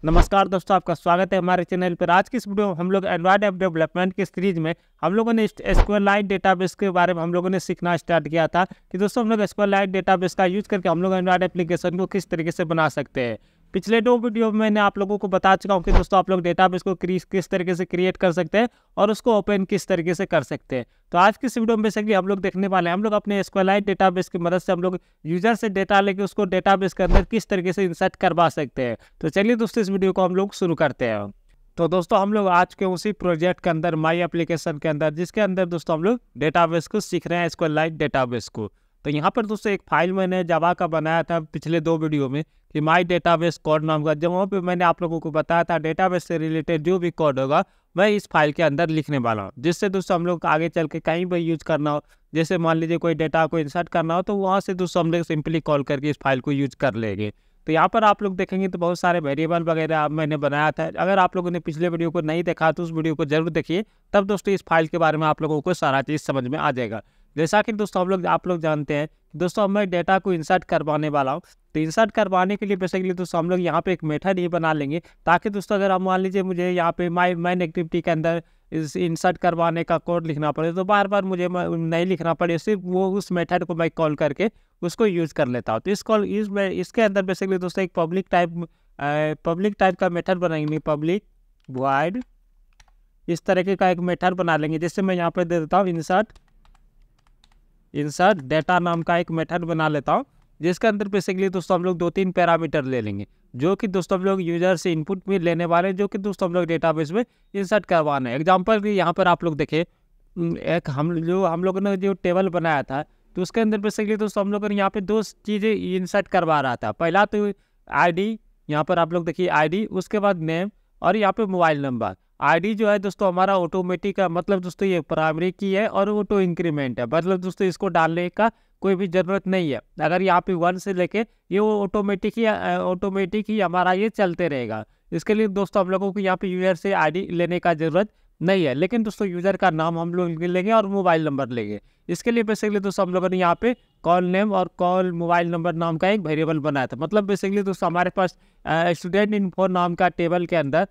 नमस्कार दोस्तों, आपका स्वागत है हमारे चैनल पर। आज की इस वीडियो में हम लोग एंड्रॉयड ऐप डेवलपमेंट की सीरीज में हम लोगों ने SQLite डेटाबेस के बारे में हम लोगों ने सीखना स्टार्ट किया था कि दोस्तों हम लोग SQLite डेटाबेस का यूज़ करके हम लोग एंड्रॉयड एप्लीकेशन को किस तरीके से बना सकते हैं। पिछले 2 वीडियो में मैंने आप लोगों को बता चुका हूँ कि दोस्तों आप लोग डेटाबेस को किस तरीके से क्रिएट कर सकते हैं और उसको ओपन किस तरीके से कर सकते हैं। तो आज की इस वीडियो में बेसिकली हम लोग देखने वाले हैं, हम लोग अपने SQLite डेटाबेस की मदद से हम लोग यूजर से डेटा लेके उसको डेटाबेस के अंदर किस तरीके से इंसर्ट करवा सकते हैं। तो चलिए दोस्तों इस वीडियो को हम लोग शुरू करते हैं। तो दोस्तों हम लोग आज के उसी प्रोजेक्ट के अंदर माई एप्लीकेशन के अंदर, जिसके अंदर दोस्तों हम लोग डेटाबेस को सीख रहे हैं, SQLite डेटाबेस को। तो यहाँ पर दोस्तों एक फाइल मैंने जावा का बनाया था पिछले 2 वीडियो में कि माई डेटाबेस कोड नाम का, जब वहाँ पे मैंने आप लोगों को बताया था डेटाबेस से रिलेटेड जो भी कोड होगा मैं इस फाइल के अंदर लिखने वाला हूँ, जिससे दोस्तों हम लोग आगे चल के कहीं भी यूज करना हो, जैसे मान लीजिए कोई डेटा को इंसर्ट करना हो तो वहाँ से दोस्तों हम लोग सिंपली कॉल करके इस फाइल को यूज कर लेंगे। तो यहाँ पर आप लोग देखेंगे तो बहुत सारे वेरिएबल वगैरह मैंने बनाया था। अगर आप लोगों ने पिछले वीडियो को नहीं देखा तो उस वीडियो को जरूर देखिए, तब दोस्तों इस फाइल के बारे में आप लोगों को सारा चीज़ समझ में आ जाएगा। जैसा कि दोस्तों आप लोग जानते हैं दोस्तों मैं डेटा को इंसर्ट करवाने वाला हूँ। तो इंसर्ट करवाने के लिए बेसिकली दोस्तों हम लोग यहाँ पे एक मेथड ही बना लेंगे, ताकि दोस्तों अगर आप मान लीजिए मुझे यहाँ पे मेन एक्टिविटी के अंदर इस इंसर्ट करवाने का कोड लिखना पड़े तो बार बार मुझे नहीं लिखना पड़े, सिर्फ वो उस मेथड को मैं कॉल करके उसको यूज़ कर लेता हूँ। तो इसके अंदर बेसिकली दोस्तों एक पब्लिक टाइप का मेथड बनाएंगे, पब्लिक वॉइड इस तरीके का एक मेथड बना लेंगे। जैसे मैं यहाँ पे दे देता हूँ इंसर्ट डेटा नाम का एक मेथड बना लेता हूँ, जिसके अंदर बेसिकली दोस्तों हम लोग 2-3 पैरामीटर ले लेंगे, जो कि दोस्तों हम लोग यूजर से इनपुट में लेने वाले हैं, जो कि दोस्तों हम लोग डेटाबेस में इंसर्ट करवाना है। एग्जांपल की यहाँ पर आप लोग देखिए, एक हम लोगों ने जो टेबल बनाया था तो उसके अंदर बेसिकली दोस्तों हम लोगों ने यहाँ पे 2 चीज़ें इंसर्ट करवा रहा था। पहला तो ID, यहाँ पर आप लोग देखिए ID, उसके बाद नेम और यहाँ पे मोबाइल नंबर। ID जो है दोस्तों हमारा ऑटोमेटिक है, मतलब दोस्तों ये प्राइमरी की है और ऑटो इंक्रीमेंट है, मतलब दोस्तों इसको डालने का कोई भी ज़रूरत नहीं है। अगर यहाँ पे 1 से लेके ये वो ऑटोमेटिक ही हमारा ये चलते रहेगा। इसके लिए दोस्तों हम लोगों को यहाँ पे यूजर से ID लेने का ज़रूरत नहीं है, लेकिन दोस्तों यूज़र का नाम हम लोग लेंगे और मोबाइल नंबर लेंगे। इसके लिए बेसिकली दोस्तों हम लोगों ने यहाँ पे कॉल नेम और कॉल मोबाइल नंबर नाम का एक वेरिएबल बनाया था। मतलब बेसिकली दोस्तों हमारे पास स्टूडेंट इन्फो नाम का टेबल के अंदर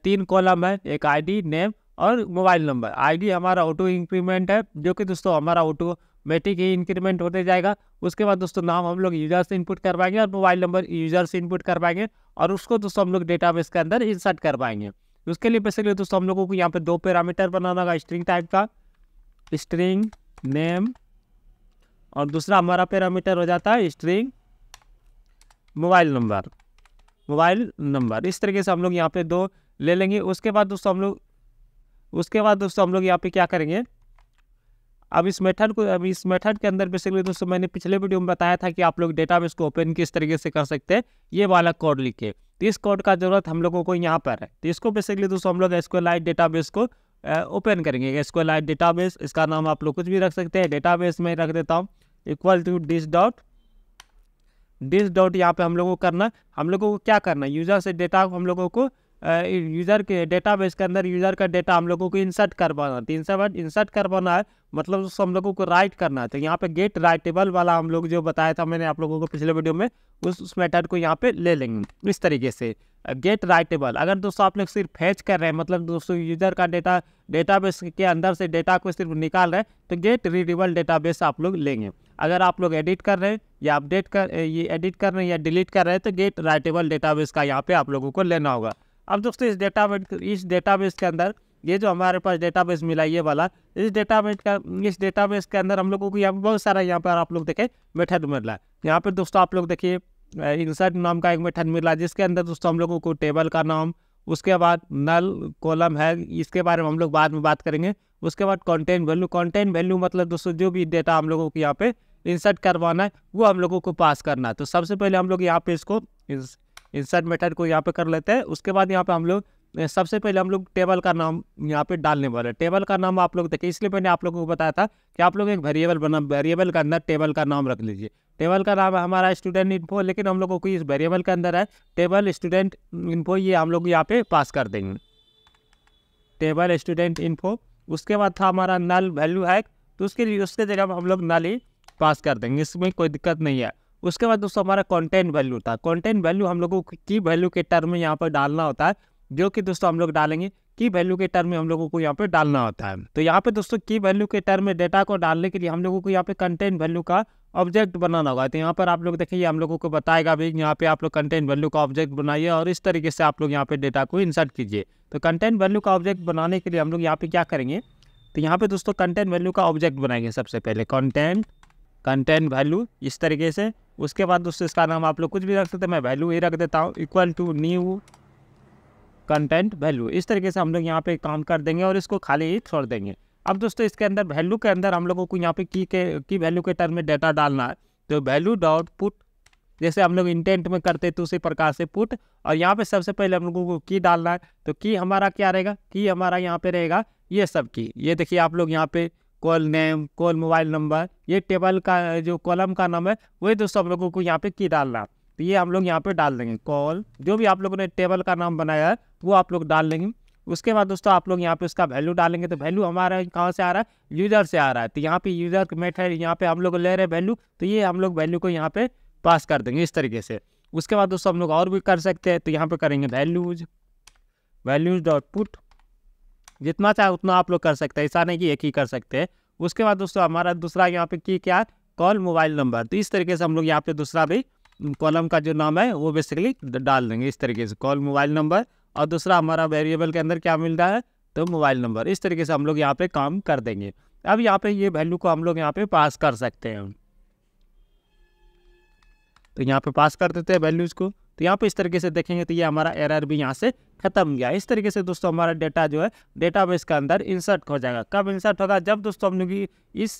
3 कॉलम है, एक ID, नेम और मोबाइल नंबर। ID हमारा ऑटो इंक्रीमेंट है, जो कि दोस्तों हमारा ऑटोमेटिक ही इंक्रीमेंट होते जाएगा। उसके बाद दोस्तों नाम हम लोग यूजर से इनपुट करवाएंगे और मोबाइल नंबर यूजर से इनपुट करवाएंगे और उसको दोस्तों हम लोग डेटाबेस के अंदर इंसर्ट करवाएंगे। उसके लिए बेसिकली दोस्तों हम लोगों को यहाँ पे 2 पैरामीटर बनाना होगा, स्ट्रिंग टाइप का, स्ट्रिंग नेम, और दूसरा हमारा पैरामीटर हो जाता है स्ट्रिंग मोबाइल नंबर। इस तरीके से हम लोग यहाँ पे 2 ले लेंगे। उसके बाद दोस्तों हम लोग यहाँ पे क्या करेंगे, अब इस मेथड के अंदर बेसिकली दोस्तों मैंने पिछले वीडियो में बताया था कि आप लोग डेटाबेस को ओपन किस तरीके से कर सकते हैं, ये वाला कोड लिखे। तो इस कोड का ज़रूरत हम लोगों को यहाँ पर है। तो इसको बेसिकली दोस्तों हम लोग SQLite डेटाबेस को ओपन करेंगे। SQLite डेटाबेस, इसका नाम आप लोग कुछ भी रख सकते हैं। डेटाबेस में रख देता हूँ इक्वल टू दिस डॉट यहाँ पे हम लोगों को क्या करना है, यूज़र से डेटा हम लोगों को यूज़र के डेटाबेस के अंदर यूज़र का डेटा हम लोगों को इंसर्ट करवाना है। 3 बार इंसर्ट करवाना है, मतलब दोस्तों हम लोगों को राइट करना है। तो यहाँ पे गेट राइटेबल वाला हम लोग जो बताया था मैंने आप लोगों को पिछले वीडियो में, उस मेथड को यहाँ पे ले लेंगे इस तरीके से, गेट राइटेबल। अगर दोस्तों आप लोग सिर्फ फैच कर रहे हैं, मतलब दोस्तों यूजर का डेटाबेस के अंदर से डेटा को सिर्फ निकाल रहे हैं, तो गेट रीडेबल डेटाबेस आप लोग लेंगे। अगर आप लोग एडिट कर रहे हैं या एडिट कर रहे हैं या डिलीट कर रहे हैं, तो गेट राइटेबल डेटाबेस का यहाँ पे आप लोगों को लेना होगा। अब दोस्तों इस डेटाबेस के अंदर ये जो हमारे पास डेटाबेस मिला ये वाला, इस डेटाबेस के अंदर हम लोगों को यहाँ बहुत सारा यहाँ पर आप लोग देखें मेथड मिल रहा है। यहाँ पर दोस्तों आप लोग देखिए इंसर्ट नाम का एक मेथड मिल रहा है, जिसके अंदर दोस्तों हम लोगों को टेबल का नाम, उसके बाद नल कॉलम है, इसके बारे में हम लोग बाद में बात करेंगे। उसके बाद कंटेंट वैल्यू मतलब दोस्तों जो भी डेटा हम लोगों को यहाँ पे इंसर्ट करवाना है वो हम लोगों को पास करना है। तो सबसे पहले हम लोग यहाँ पे इसको इंसर्ट मेथड को यहाँ पे कर लेते हैं। उसके बाद यहाँ पे हम लोग सबसे पहले हम लोग टेबल का नाम यहाँ पे डालने वाले हैं। टेबल का नाम आप लोग देखिए, इसलिए मैंने आप लोगों को बताया था कि आप लोग एक वेरिएबल के अंदर टेबल का नाम रख लीजिए। टेबल का नाम है हमारा स्टूडेंट इन्फो, लेकिन हम लोगों को इस वेरिएबल के अंदर है टेबल स्टूडेंट इन्फो, ये हम लोग यहाँ पे पास कर देंगे, टेबल स्टूडेंट इन्फो। उसके बाद था हमारा नल वैल्यू है, तो उसके जगह हम लोग नल ही पास कर देंगे, इसमें कोई दिक्कत नहीं है। उसके बाद दोस्तों हमारा कंटेंट वैल्यू था। कंटेंट वैल्यू हम लोगों को की वैल्यू के टर्म में यहाँ पर डालना होता है, जो कि दोस्तों हम लोग डालेंगे की वैल्यू के टर्म में हम लोगों को यहाँ पे डालना होता है। तो यहाँ पे दोस्तों की वैल्यू के टर्म में डेटा को डालने के लिए हम लोगों को यहाँ पे कंटेंट वैल्यू का ऑब्जेक्ट बनाना होगा। तो यहाँ पर आप लोग देखिए हम लोगों को बताएगा भी यहाँ पे आप लोग कंटेंट वैल्यू का ऑब्जेक्ट बनाइए और इस तरीके से आप लोग यहाँ पे डेटा को इंसर्ट कीजिए। तो कंटेंट वैल्यू का ऑब्जेक्ट बनाने के लिए हम लोग यहाँ पे क्या करेंगे, तो यहाँ पे दोस्तों कंटेंट वैल्यू का ऑब्जेक्ट बनाएंगे। सबसे पहले कंटेंट वैल्यू इस तरीके से। उसके बाद दोस्तों इसका नाम आप लोग कुछ भी रख सकते हैं, मैं वैल्यू ही रख देता हूँ, equal to new content value. इस तरीके से हम लोग यहाँ पे काम कर देंगे और इसको खाली ही छोड़ देंगे। अब दोस्तों इसके अंदर वैल्यू के अंदर हम लोगों को यहाँ पे की वैल्यू के टर्म में डेटा डालना है। तो वैल्यू डॉट पुट, जैसे हम लोग इंटेंट में करते तो उसी प्रकार से पुट, और यहाँ पे सबसे पहले हम लोगों को की डालना है। तो की हमारा क्या रहेगा, की हमारा यहाँ पे रहेगा ये सब की। ये देखिए आप लोग यहाँ पे call name, call mobile number, ये टेबल का जो कॉलम का नाम है वही दोस्तों हम लोगों को यहाँ पे की डालना। तो ये हम लोग यहाँ पे डाल देंगे कॉल, जो भी आप लोगों ने टेबल का नाम बनाया है वो आप लोग डाल देंगे। उसके बाद दोस्तों आप लोग यहाँ पे उसका वैल्यू डालेंगे। तो वैल्यू हमारा कहाँ से आ रहा है, यूजर से आ रहा है। तो यहाँ पे यूजर मेथड यहाँ पे हम लोग ले रहे हैं वैल्यू, तो ये हम लोग वैल्यू को यहाँ पे पास कर देंगे इस तरीके से। उसके बाद दोस्तों हम लोग और भी कर सकते हैं। तो यहाँ पे करेंगे वैल्यूज डॉट पुट, जितना चाहे उतना आप लोग कर सकते हैं, ऐसा नहीं कि एक ही कर सकते हैं। उसके बाद दोस्तों हमारा दूसरा यहाँ पे की क्या, कॉल मोबाइल नंबर। तो इस तरीके से हम लोग यहाँ पे दूसरा भी कॉलम का जो नाम है वो बेसिकली डाल देंगे इस तरीके से, कॉल मोबाइल नंबर। और दूसरा हमारा वेरिएबल के अंदर क्या मिल रहा है, तो मोबाइल नंबर। इस तरीके से हम लोग यहाँ पे काम कर देंगे। अब यहाँ पे ये वैल्यू को हम लोग यहाँ पे पास कर सकते हैं। तो यहाँ पे पास कर देते हैं वैल्यूज़ को। तो यहाँ पे इस तरीके से देखेंगे तो ये हमारा एरर भी यहाँ से खत्म गया। इस तरीके से दोस्तों हमारा डेटा जो है डेटाबेस के अंदर इंसर्ट हो जाएगा। कब इंसर्ट होगा, जब दोस्तों हम लोग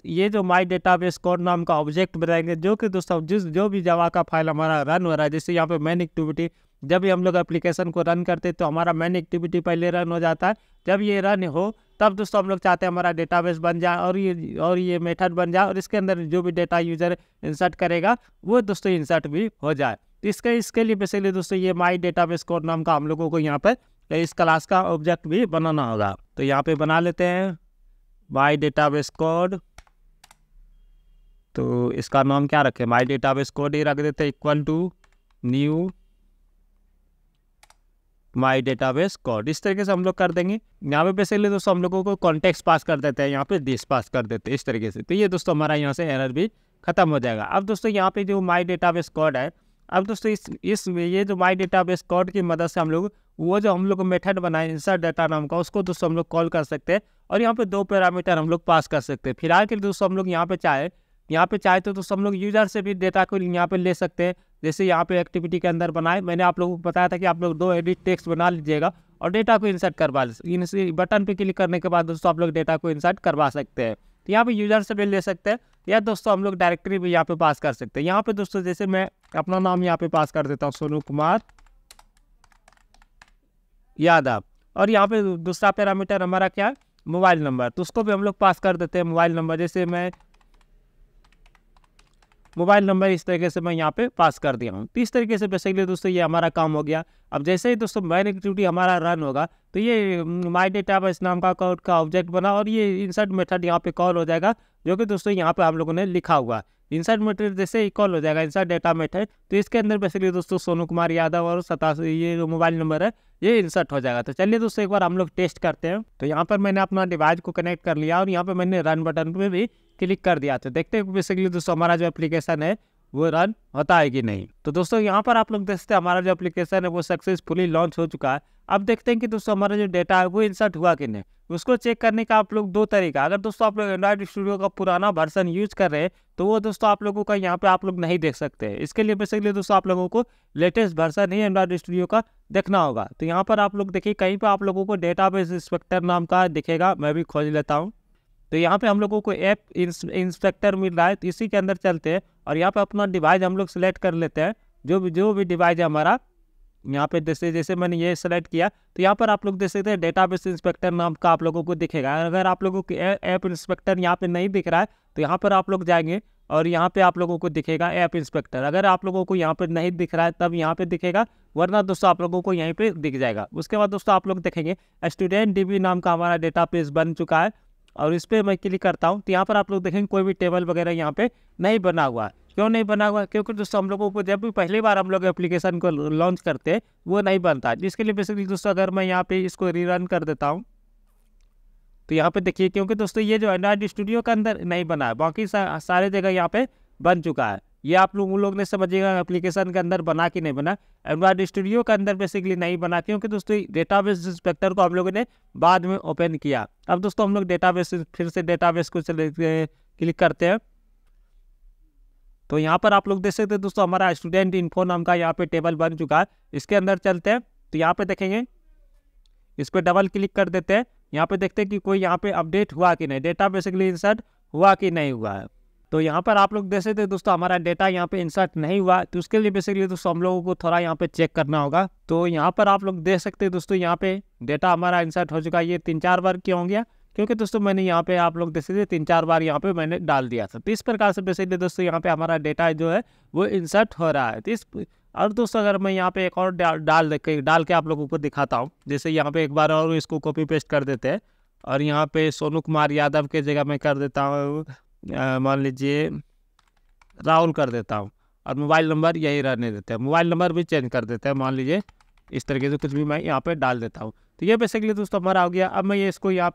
ये जो माई डेटाबेस कोड नाम का ऑब्जेक्ट बनाएंगे, जो कि दोस्तों जो भी जावा का फाइल हमारा रन हो रहा है, जैसे यहाँ पे मेन एक्टिविटी, जब भी हम लोग एप्लीकेशन को रन करते हैं तो हमारा मेन एक्टिविटी पहले रन हो जाता है। जब ये रन हो तब दोस्तों हम लोग चाहते हैं हमारा डेटाबेस बन जाए और ये मेथड बन जाए और इसके अंदर जो भी डेटा यूजर इंसर्ट करेगा वो दोस्तों इंसर्ट भी हो जाए। तो इसके लिए बेसिकली दोस्तों ये माई डेटाबेस कोड नाम का हम लोगों को यहाँ पर इस क्लास का ऑब्जेक्ट भी बनाना होगा। तो यहाँ पे बना लेते हैं माई डेटाबेस कोड। तो इसका नाम क्या रखें, माई डेटाबेस कोड ही रख देते हैं, equal to new my database code. इस तरीके से हम लोग कर देंगे। यहाँ पे बेसिकली दोस्तों हम लोगों को कॉन्टेक्स्ट पास कर देते हैं, यहाँ पे दिस पास कर देते हैं इस तरीके से। तो ये दोस्तों हमारा यहाँ से एरर भी खत्म हो जाएगा। अब दोस्तों यहाँ पे जो माई डेटाबेस कोड है, अब दोस्तों ये जो माई डेटाबेस कोड की मदद से हम लोग वो जो हम लोग मेथड बनाए इंसर्ट डाटा नाम का, उसको दोस्तों हम लोग कॉल कर सकते हैं और यहाँ पे 2 पैरामीटर हम लोग पास कर सकते हैं। फिलहाल के लिए दोस्तों हम लोग यहाँ पे चाहे तो दोस्तों हम लोग यूजर से भी डेटा को यहाँ पे ले सकते हैं। जैसे यहाँ पे एक्टिविटी के अंदर बनाए, मैंने आप लोगों को बताया था कि आप लोग 2 एडिट टेक्स्ट बना लीजिएगा और डेटा को इंसर्ट करवा लीजिए। बटन पे क्लिक करने के बाद दोस्तों आप लोग डेटा को इंसर्ट करवा सकते हैं। तो यहाँ पे यूजर से भी ले सकते हैं या दोस्तों हम लोग डायरेक्टरी भी यहाँ पे पास कर सकते हैं। यहाँ पे दोस्तों जैसे मैं अपना नाम यहाँ पे पास कर देता हूँ, सोनू कुमार यादव, और यहाँ पे दूसरा पैरामीटर हमारा क्या है, मोबाइल नंबर। तो उसको भी हम लोग पास कर देते हैं मोबाइल नंबर। जैसे मैं मोबाइल नंबर इस तरीके से मैं यहाँ पे पास कर दिया हूँ। तो इस तरीके से बेसिकली दोस्तों ये हमारा काम हो गया। अब जैसे ही दोस्तों मेन एक्टिविटी हमारा रन होगा तो ये माई डेटाबेस नाम का कोड का ऑब्जेक्ट बना और ये इंसर्ट मेथड यहाँ पे कॉल हो जाएगा, जो कि दोस्तों यहाँ पे हम लोगों ने लिखा हुआ इंसर्ट मेथड जैसे ही कॉल हो जाएगा इंसर्ट डेटा मेथड। तो इसके अंदर बेसिकली दोस्तों सोनू कुमार यादव और 87 ये जो मोबाइल नंबर है ये इंसर्ट हो जाएगा। तो चलिए दोस्तों एक बार हम लोग टेस्ट करते हैं। तो यहाँ पर मैंने अपना डिवाइस को कनेक्ट कर लिया और यहाँ पर मैंने रन बटन पर भी क्लिक कर दिया। तो देखते हैं बेसिकली दोस्तों हमारा जो एप्लीकेशन है वो रन होता है कि नहीं। तो दोस्तों यहाँ पर आप लोग देखते हैं हमारा जो एप्लीकेशन है वो सक्सेसफुली लॉन्च हो चुका है। अब देखते हैं कि दोस्तों हमारा जो डेटा है वो इंसर्ट हुआ कि नहीं। उसको चेक करने का आप लोग 2 तरीका, अगर दोस्तों आप लोग एंड्रॉइड स्टूडियो का पुराना वर्जन यूज कर रहे हैं तो वो दोस्तों आप लोगों का यहाँ पे आप लोग नहीं देख सकते हैं। इसके लिए बेसिकली दोस्तों आप लोगों को लेटेस्ट वर्जन ही एंड्रॉइड स्टूडियो का देखना होगा। तो यहाँ पर आप लोग देखिए कहीं पर आप लोगों को डेटाबेस इंस्पेक्टर नाम का दिखेगा, मैं भी खोज लेता हूँ। तो यहाँ पे हम लोगों को ऐप इंस्पेक्टर मिल रहा है, तो इसी के अंदर चलते हैं और यहाँ पे अपना डिवाइस हम लोग सेलेक्ट कर लेते हैं। जो भी डिवाइस है हमारा यहाँ पे जैसे मैंने ये सेलेक्ट किया तो यहाँ पर आप लोग देख सकते हैं डेटाबेस इंस्पेक्टर नाम का आप लोगों को दिखेगा। अगर आप लोगों को ऐप इंस्पेक्टर यहाँ पे नहीं दिख रहा है तो यहाँ पर आप लोग जाएंगे और यहाँ पे आप लोगों को दिखेगा ऐप इंस्पेक्टर। अगर आप लोगों को यहाँ पे नहीं दिख रहा है तब यहाँ पे दिखेगा, वरना दोस्तों आप लोगों को यहीं पे दिख जाएगा। उसके बाद दोस्तों आप लोग देखेंगे स्टूडेंट DB नाम का हमारा डेटाबेस बन चुका है और इस पर मैं क्लिक करता हूँ तो यहाँ पर आप लोग देखेंगे कोई भी टेबल वगैरह यहाँ पे नहीं बना हुआ है, क्यों नहीं बना हुआ? क्योंकि दोस्तों हम लोगों को जब भी पहली बार हम लोग एप्लीकेशन को लॉन्च करते हैं वो नहीं बनता, जिसके लिए बेसिकली दोस्तों अगर मैं यहाँ पे इसको रीरन कर देता हूँ तो यहाँ पे देखिए, क्योंकि दोस्तों ये जो एंड्रॉइड स्टूडियो के अंदर नहीं बना है, बाकी सारे जगह यहाँ पे बन चुका है। ये आप लोग ने समझिएगा एप्लीकेशन के अंदर बना कि नहीं बना। एंड्रॉइड स्टूडियो के अंदर बेसिकली नहीं बना, क्योंकि दोस्तों डेटाबेस इंस्पेक्टर को हम लोगों ने बाद में ओपन किया। अब दोस्तों हम लोग डेटाबेस फिर से डेटाबेस को क्लिक करते हैं तो यहाँ पर आप लोग देख सकते हैं दोस्तों हमारा स्टूडेंट इन्फो नाम का यहाँ पे टेबल बन चुका है। इसके अंदर चलते हैं तो यहाँ पे देखेंगे, इस पर डबल क्लिक कर देते हैं। यहाँ पे देखते हैं कि कोई यहाँ पे अपडेट हुआ कि नहीं, डेटा बेसिकली इंसर्ट हुआ कि नहीं हुआ है। तो यहाँ पर आप लोग देख सकते हैं दोस्तों हमारा डेटा यहाँ पे इंसर्ट नहीं हुआ, तो उसके लिए बेसिकली दोस्तों हम लोगों को थोड़ा यहाँ पे चेक करना होगा। तो यहाँ पर आप लोग देख सकते हैं दोस्तों यहाँ पे डेटा हमारा इंसर्ट हो चुका है। ये 3-4 बार क्यों हो गया? क्योंकि दोस्तों मैंने यहाँ पे आप लोग देख सकते 3-4 बार यहाँ पे मैंने डाल दिया था। तो इस प्रकार से बेसिकली दोस्तों यहाँ पे हमारा डेटा जो है वो इंसर्ट हो रहा है। तो और दोस्तों अगर मैं यहाँ पे एक और डाल के आप लोगों को दिखाता हूँ, जैसे यहाँ पे एक बार और इसको कॉपी पेस्ट कर देते हैं और यहाँ पे सोनू कुमार यादव के जगह मैं कर देता हूँ, मान लीजिए राहुल कर देता हूँ, और मोबाइल नंबर यही रहने देते हैं। मोबाइल नंबर भी चेंज कर देते हैं, मान लीजिए इस तरीके से कुछ भी मैं यहाँ पे डाल देता हूँ। तो ये बेसिकली दोस्तों हमारा हो गया। अब मैं ये इसको यहाँ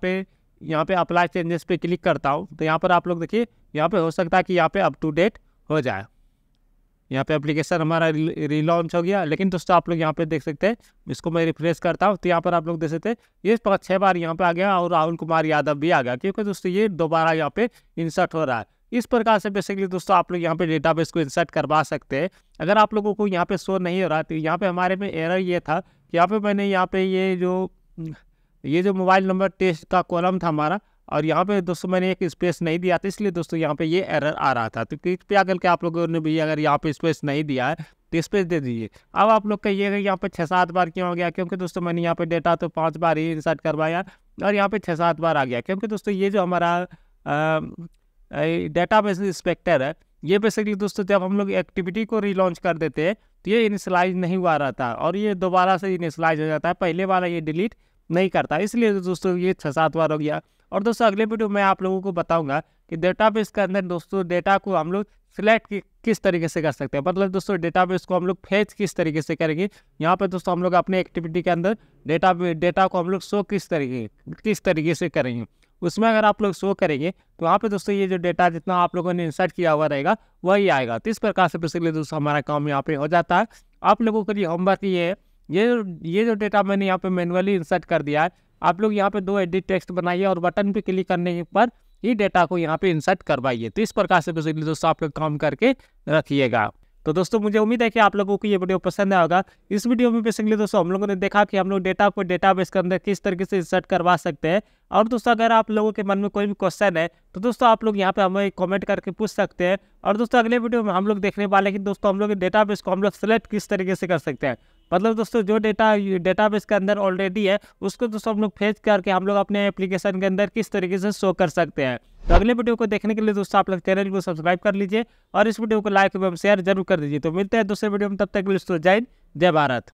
पे अप्लाई चेंजेस पे क्लिक करता हूँ तो यहाँ पर आप लोग देखिए, यहाँ पे हो सकता है कि यहाँ पे अप टू डेट हो जाए। यहाँ पे एप्लीकेशन हमारा रीलॉन्च हो गया। लेकिन दोस्तों आप लोग यहाँ पे देख सकते हैं, इसको मैं रिफ्रेश करता हूँ तो यहाँ पर आप लोग देख सकते हैं ये 5-6 बार यहाँ पे आ गया और राहुल कुमार यादव भी आ गया, क्योंकि दोस्तों ये दोबारा यहाँ पे इंसर्ट हो रहा है। इस प्रकार से बेसिकली दोस्तों आप लोग यहाँ पे डेटाबेस को इंसर्ट करवा सकते हैं। अगर आप लोगों को यहाँ पे शो नहीं हो रहा तो यहाँ पे हमारे में एरर ये था कि यहाँ पे मैंने यहाँ पे ये जो मोबाइल नंबर टेस्ट का कॉलम था हमारा, और यहाँ पे दोस्तों मैंने एक स्पेस नहीं दिया था, इसलिए दोस्तों यहाँ पे ये एरर आ रहा था। तो कृपया करके आप लोगों ने भी अगर यहाँ पे स्पेस नहीं दिया है तो स्पेस दे दीजिए। अब आप लोग कहिएगा यहाँ पे 6-7 बार क्यों हो गया? क्योंकि दोस्तों मैंने यहाँ पे डेटा तो 5 बार ही इंसर्ट करवाया और यहाँ पे 6-7 बार आ गया, क्योंकि दोस्तों ये जो हमारा डेटाबेस इंस्पेक्टर है, ये बेसिकली दोस्तों जब हम लोग एक्टिविटी को रीलॉन्च कर देते हैं तो ये इनिशियलाइज नहीं हुआ रहता और ये दोबारा से इनिशियलाइज हो जाता है, पहले वाला ये डिलीट नहीं करता, इसलिए दोस्तों ये 6-7 बार हो गया। और दोस्तों अगले वीडियो में आप लोगों को बताऊंगा कि डेटाबेस के अंदर दोस्तों डेटा को हम लोग सिलेक्ट किस तरीके से कर सकते हैं, मतलब दोस्तों डेटाबेस को हम लोग फेच किस तरीके से करेंगे। यहाँ पे दोस्तों हम लोग अपने एक्टिविटी के अंदर डेटा को हम लोग शो किस तरीके से करेंगे, उसमें अगर आप लोग शो करेंगे तो वहाँ पे दोस्तों ये जो डेटा जितना आप लोगों ने इंसर्ट किया हुआ रहेगा वही आएगा। तो इस प्रकार से बेसिकली दोस्तों हमारा काम यहाँ पे हो जाता है। आप लोगों के लिए होमवर्क ये है, ये जो डेटा मैंने यहाँ पे मैनुअली इंसर्ट कर दिया है, आप लोग यहाँ पे 2 एडिट टेक्स्ट बनाइए और बटन पे क्लिक करने पर ही डेटा को यहाँ पे इंसर्ट करवाइए। तो इस प्रकार से बेसिकली दोस्तों आप लोग काम करके रखिएगा। तो दोस्तों मुझे उम्मीद है कि आप लोगों को ये वीडियो पसंद आया होगा। इस वीडियो में बेसिकली दोस्तों हम लोगों ने देखा कि हम लोग डेटा को डेटाबेस के अंदर किस तरीके से इंसर्ट करवा सकते हैं। और दोस्तों अगर आप लोगों के मन में कोई भी क्वेश्चन है तो दोस्तों आप लोग यहाँ पे हमें कमेंट करके पूछ सकते हैं। और दोस्तों अगले वीडियो में हम लोग देखने वाले हैं कि दोस्तों हम लोग डेटाबेस को हम लोग सेलेक्ट किस तरीके से कर सकते हैं, मतलब दोस्तों जो डेटाबेस के अंदर ऑलरेडी है उसको दोस्तों हम लोग फेच करके हम लोग अपने एप्लीकेशन के अंदर किस तरीके से शो कर सकते हैं। तो अगले वीडियो को देखने के लिए दोस्तों आप लोग चैनल को सब्सक्राइब कर लीजिए और इस वीडियो को लाइक एवं शेयर जरूर कर दीजिए। तो मिलते हैं दूसरे वीडियो में, तब तक के लिए दोस्तों जय हिंद, जय भारत।